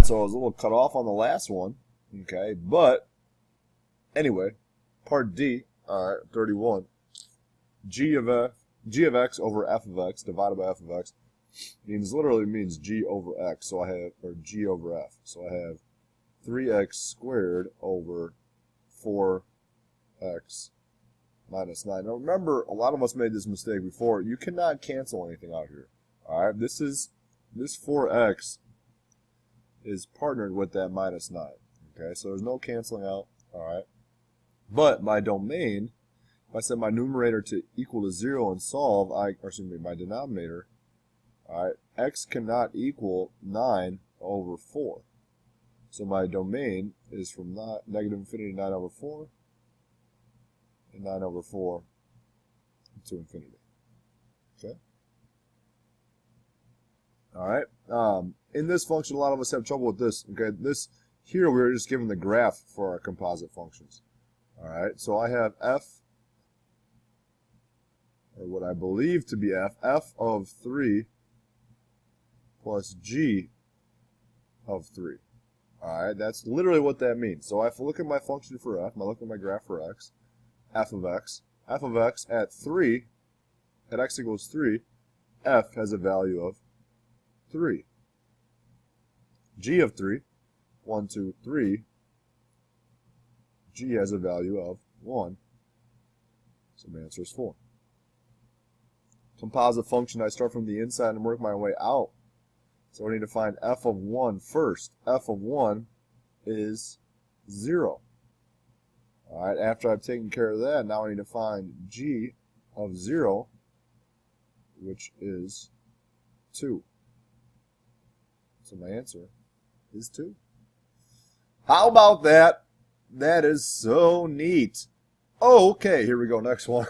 So I was a little cut off on the last one. Okay, but anyway, part D, all right, 31. G of x over f of x divided by f of x literally means g over x. So I have, or g over f. So I have 3x squared over 4x minus 9. Now remember, a lot of us made this mistake before. You cannot cancel anything out here. All right, this 4x is partnered with that minus 9. Okay, so there's no canceling out. All right, but my domain, if I set my numerator to equal to 0 and solve, my denominator, all right, x cannot equal 9 over 4. So my domain is from negative infinity to 9 over 4, and 9 over 4 to infinity. Okay? All right. In this function, a lot of us have trouble with this. Okay, here we're just given the graph for our composite functions. All right, so I have f, or what I believe to be f of 3 plus g of 3. All right, that's literally what that means. So if I look at my function for f, I look at my graph for x, f of x at 3, at x equals 3, f has a value of 3. G of 3, 1, 2, 3, g has a value of 1. So my answer is 4. Composite function, I start from the inside and work my way out. So I need to find f of 1 first. F of 1 is 0. All right, after I've taken care of that, now I need to find g of 0, which is 2. So my answer is 2. How about that? That is so neat. Okay, here we go. Next one.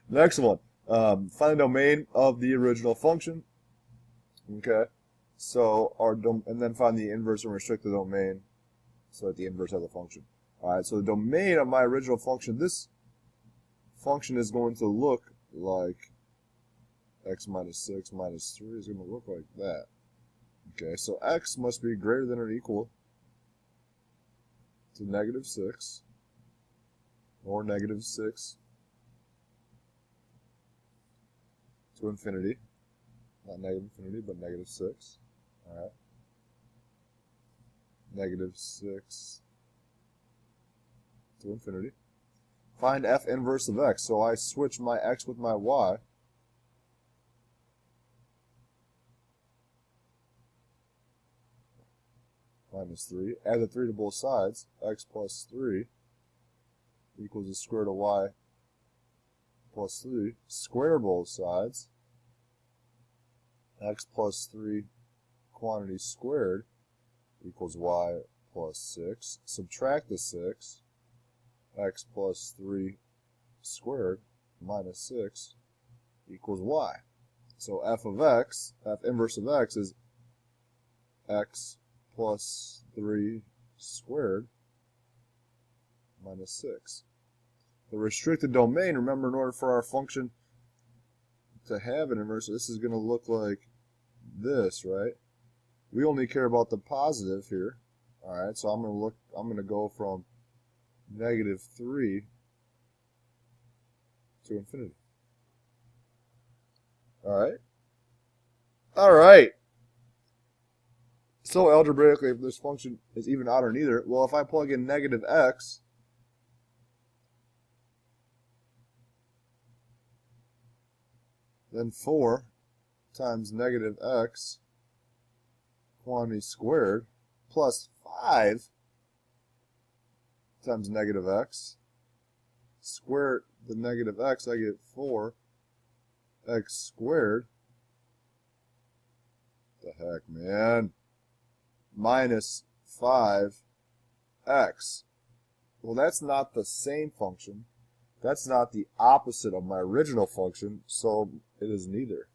Next one. Find the domain of the original function. Okay, so and then find the inverse and restrict the domain so that the inverse of the function. All right, so the domain of my original function, this function is going to look like x minus 6 minus 3 is going to look like that. Okay, so x must be greater than or equal to negative 6 or negative 6 to infinity. Not negative infinity, but negative 6. All right. Negative 6 to infinity. Find f inverse of x. So I switch my x with my y. Minus 3. Add the 3 to both sides. X plus 3 equals the square root of y plus 3. Square both sides. X plus 3 quantity squared equals y plus 6. Subtract the 6. X plus 3 squared minus 6 equals y. So f of x, f inverse of x is x plus 3 squared minus 6. The restricted domain, remember, in order for our function to have an inverse, this is going to look like this, right? We only care about the positive here. All right, so I'm going to go from negative 3 to infinity. All right. All right. So algebraically, if this function is even, odd, or neither, well, if I plug in negative x, then 4 times negative x quantity squared plus 5 times negative x. Square the negative x, I get 4x squared. What the heck, man? Minus 5x. Well, that's not the same function. That's not the opposite of my original function, so it is neither.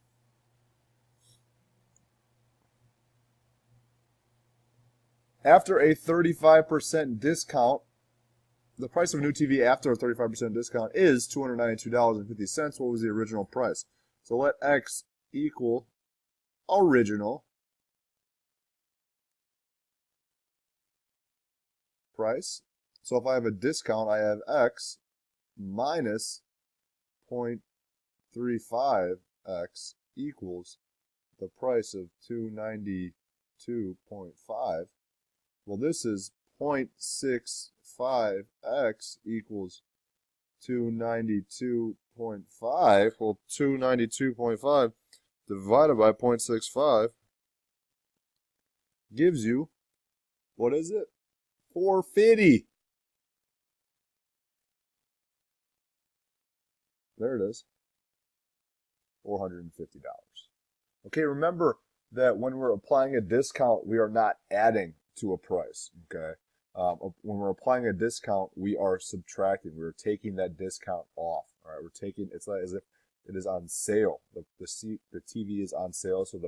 After a 35% discount, the price of a new TV after a 35% discount is $292.50. What was the original price? So let x equal original price. So if I have a discount, I have x minus 0.35x equals the price of $292.5. Well, this is 0.65x equals 292.5. Well, 292.5 divided by 0.65 gives you, what is it? $450. There it is. $450. Okay, remember that when we're applying a discount, we are not adding to a price. Okay, when we're applying a discount, we are subtracting. We're taking that discount off. All right, we're taking. It's like as if it is on sale. The TV is on sale, so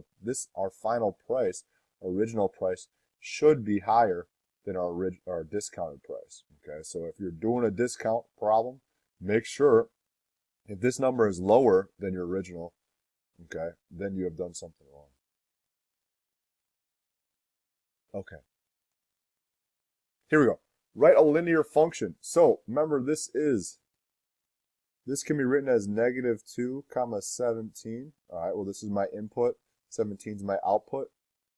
our final price, original price, should be higher than our discounted price. Okay, so if you're doing a discount problem, make sure if this number is lower than your original, okay, then you have done something wrong. Okay. Here we go. Write a linear function. So remember, this can be written as -2, 17. All right, well, this is my input. 17 is my output.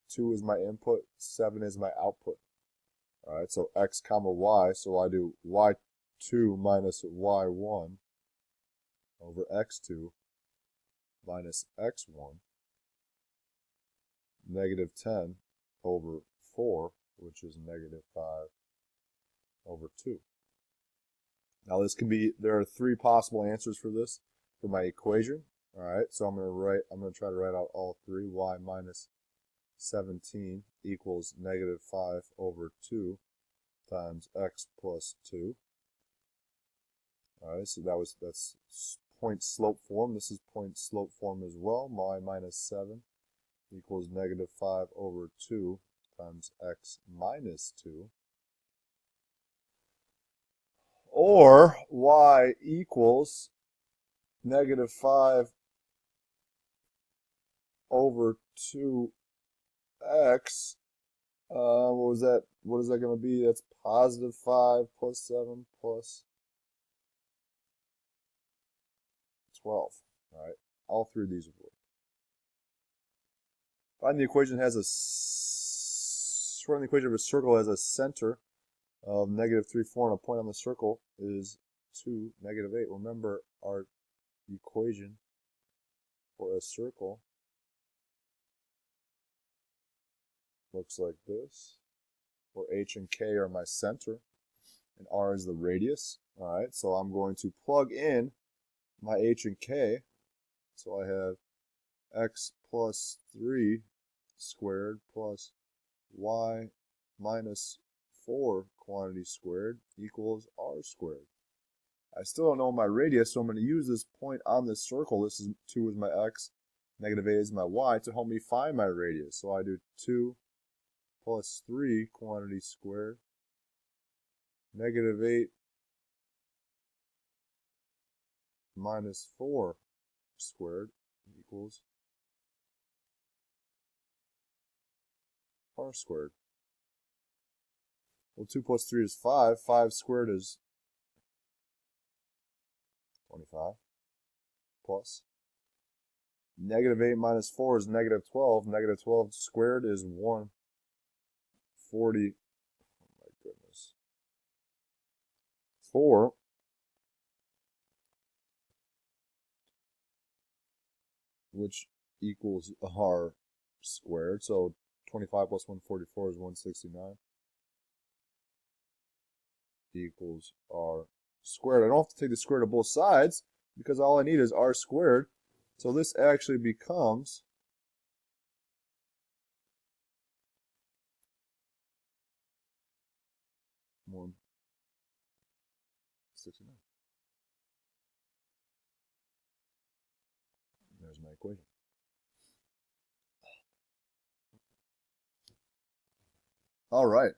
2 is my input. 7 is my output. All right, so x comma y. So I do y2 minus y1 over x2 minus x1, -10 over 4, which is -5 over 2. Now this can be, there are 3 possible answers for this, for my equation. All right, so I'm going to try to write out all 3. Y minus 17 equals -5 over 2 times x plus 2. All right, so that's point slope form. This is point slope form as well. Y minus 7 equals -5 over 2 times x minus 2. Or y equals -5 over 2x. What is that going to be? That's +5 plus 7 plus 12. All right, all 3 of these will work. Find the equation of a circle has a center of -3, 4, and a point on the circle is 2, -8. Remember, our equation for a circle looks like this, where h and k are my center, and r is the radius. All right, so I'm going to plug in my h and k. So I have x plus 3 squared plus y minus 4 quantity squared equals r squared. I still don't know my radius, so I'm going to use this point on this circle. This is 2 is my x, -8 is my y, to help me find my radius. So I do 2 plus 3 quantity squared, -8 minus 4 squared equals r squared. Well, 2 plus 3 is 5. 5 squared is 25. Plus. -8 minus 4 is -12. -12 squared is 140. Oh my goodness. 4. Which equals r squared. So 25 plus 144 is 169. Equals r squared. I don't have to take the square root of both sides because all I need is r squared. So this actually becomes 169. There's my equation. All right.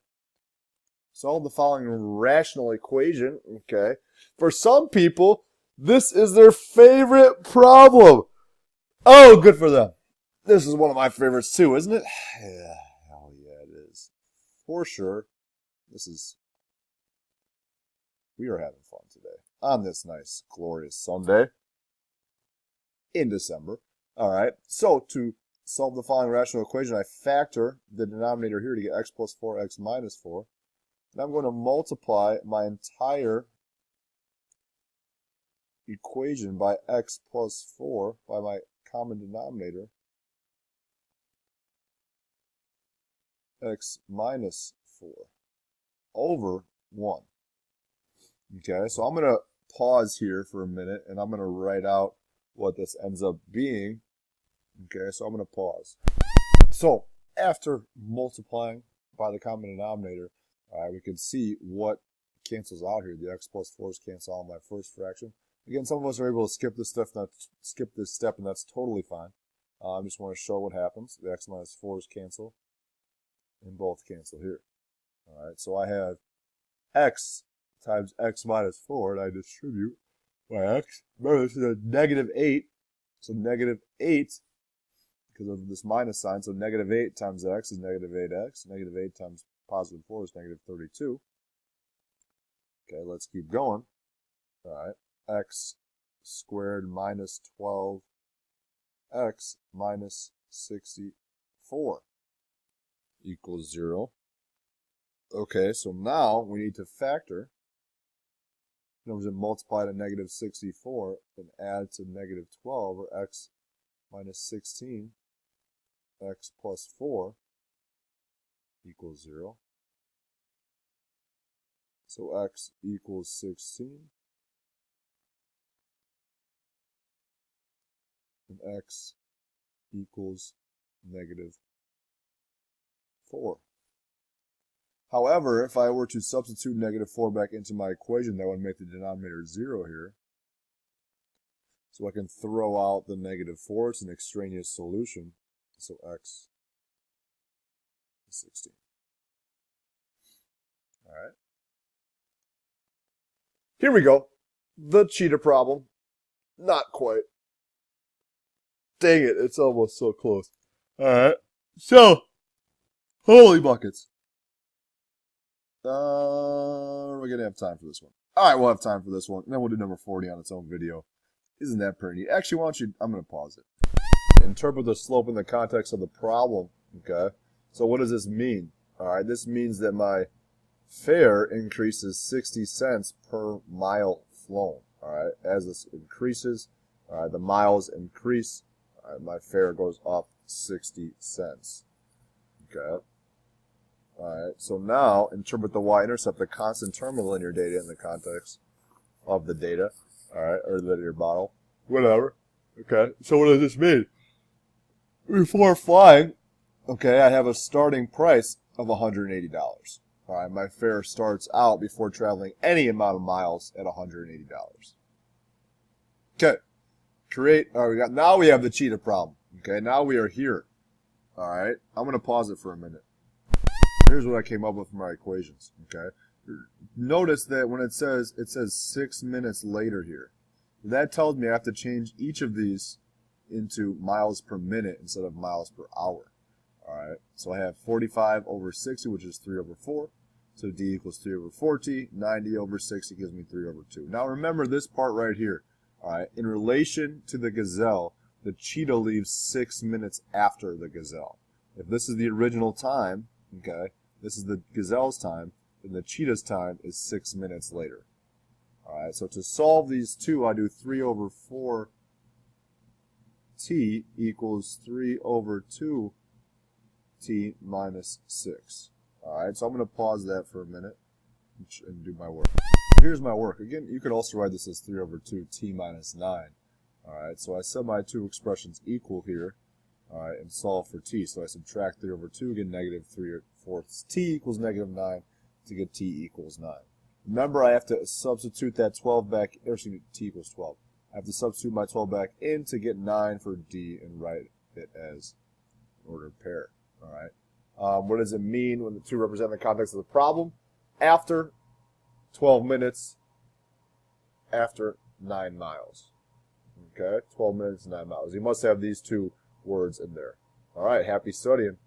Solve the following rational equation. Okay. For some people, this is their favorite problem. Oh, good for them. This is one of my favorites too, isn't it? Yeah. Oh, yeah, it is. For sure. This is We are having fun today on this nice, glorious Sunday in December. All right, so to solve the following rational equation, I factor the denominator here to get x plus 4, x minus 4. And I'm going to multiply my entire equation by x plus 4 by my common denominator, x minus 4, over 1. Okay, so I'm going to pause here for a minute, and I'm going to write out what this ends up being. Okay, so I'm going to pause. So after multiplying by the common denominator, we can see what cancels out here. The x plus 4's cancel out my first fraction. Again, some of us are able to skip this step, and that's totally fine. I just want to show what happens. The x minus 4's cancel, and both cancel here. All right, so I have x times x minus 4, and I distribute my x. Remember, this is a negative 8, so negative 8, because of this minus sign, so negative 8 times x is negative 8x. Negative 8 times positive 4 is negative 32. Okay, let's keep going. All right, x squared minus 12x minus 64 equals 0. Okay, so now we need to factor. In other words, multiply to negative 64 and add to negative 12, or x minus 16, x plus 4 equals 0. So x equals 16, and x equals negative 4. However, if I were to substitute negative 4 back into my equation, that would make the denominator 0 here. So I can throw out the negative 4. It's an extraneous solution. So x is 16. All right. Here we go. The cheetah problem. Not quite. Dang it, it's almost so close. All right. So, holy buckets. We're going to have time for this one. All right, we'll have time for this one. And then we'll do number 40 on its own video. Isn't that pretty neat? Actually, why don't you, I'm going to pause it. Interpret the slope in the context of the problem. Okay. So what does this mean? All right, this means that my fare increases 60 cents per mile flown. All right, as this increases, the miles increase. All right, my fare goes up 60 cents. Okay. All right, so now interpret the y-intercept, the constant term of linear data in the context of the data, all right, or the linear model, whatever. Okay, so what does this mean? Before flying, okay, I have a starting price of $180. All right, my fare starts out before traveling any amount of miles at $180. Okay, now we have the cheetah problem. Okay, now we are here. All right, I'm going to pause it for a minute. Here's what I came up with for my equations, okay? Notice that when it says 6 minutes later here. That tells me I have to change each of these into miles per minute instead of miles per hour. All right, so I have 45 over 60, which is 3 over 4. So d equals 3 over 4t. 90 over 60 gives me 3 over 2. Now remember this part right here. All right, in relation to the gazelle, the cheetah leaves 6 minutes after the gazelle. If this is the original time, okay, this is the gazelle's time, and the cheetah's time is 6 minutes later. All right, so to solve these two, I do 3 over 4t equals 3 over 2t minus 6. All right, so I'm going to pause that for a minute and do my work. Here's my work. Again, you could also write this as 3 over 2t minus 9. All right, so I set my two expressions equal here. All right, and solve for t. So I subtract 3 over 2, get negative 3/4 t equals negative 9 to get t equals 9. Remember, I have to substitute that 12 back, or excuse me, t equals 12. I have to substitute my 12 back in to get 9 for d and write it as an ordered pair. All right. What does it mean when the two represent the context of the problem? After 12 minutes, after 9 miles. Okay, 12 minutes, 9 miles. You must have these two words in there. All right, happy studying.